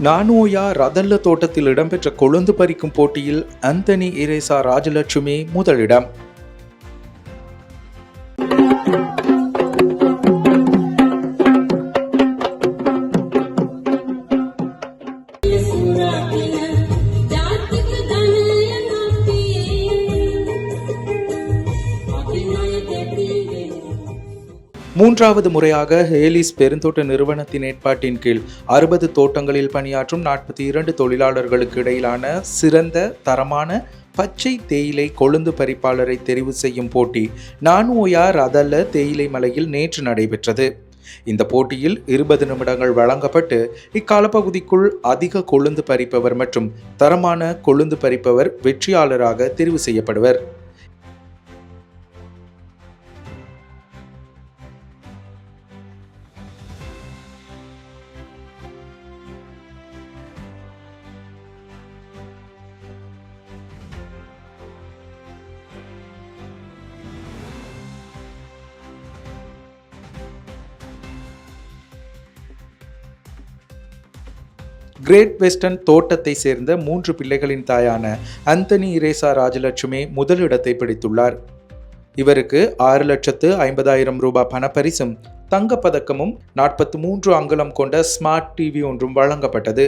நானோயா ரதல்ல தோட்டத்தில் இடம்பெற்ற கொழுந்து பறிக்கும் போட்டியில் அந்தனி இரேசா ராஜலட்சுமி முதலிடம். மூன்றாவது முறையாக ஹேலிஸ் பெருந்தோட்ட நிறுவனத்தின் ஏற்பாட்டின் கீழ் 60 தோட்டங்களில் பணியாற்றும் 42 தொழிலாளர்களுக்கு இடையிலான சிறந்த தரமான பச்சை தேயிலை கொழுந்து பறிப்பாளரை தெரிவு செய்யும் போட்டி நானோயா ரதல்ல தேயிலை மலையில் நேற்று நடைபெற்றது. இந்த போட்டியில் 20 நிமிடங்கள் வழங்கப்பட்டு இக்காலப்பகுதிக்குள் அதிக கொழுந்து பறிப்பவர் மற்றும் தரமான கொழுந்து பறிப்பவர் வெற்றியாளராக தெரிவு செய்யப்படுவர். கிரேட் வெஸ்டர்ன் தோட்டத்தை சேர்ந்த 3 பிள்ளைகளின் தாயான அந்தனி இரேசா ராஜலட்சுமி முதலிடத்தை பிடித்துள்ளார். இவருக்கு 6,50,000 ரூபாய் பணப்பரிசும் தங்கப்பதக்கமும் 43 அங்குலம் கொண்ட ஸ்மார்ட் டிவி ஒன்றும் வழங்கப்பட்டது.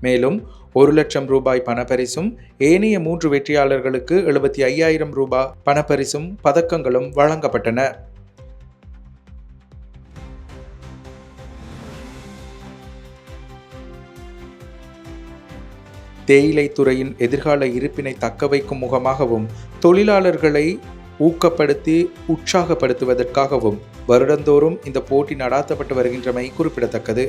மேலும் 1,00,000 ரூபாய் பணப்பரிசும் ஏனைய 3 வெற்றியாளர்களுக்கு 75,000 ரூபாய் பணப்பரிசும் பதக்கங்களும் வழங்கப்பட்டன. தேயிலை துறையின் எதிர்கால இருப்பினை தக்கவைக்கும் முகமாகவும் தொழிலாளர்களை ஊக்கப்படுத்தி உற்சாகப்படுத்துவதற்காகவும் வருடந்தோறும் இந்த போட்டி நடாத்தப்பட்டு வருகின்றமை குறிப்பிடத்தக்கது.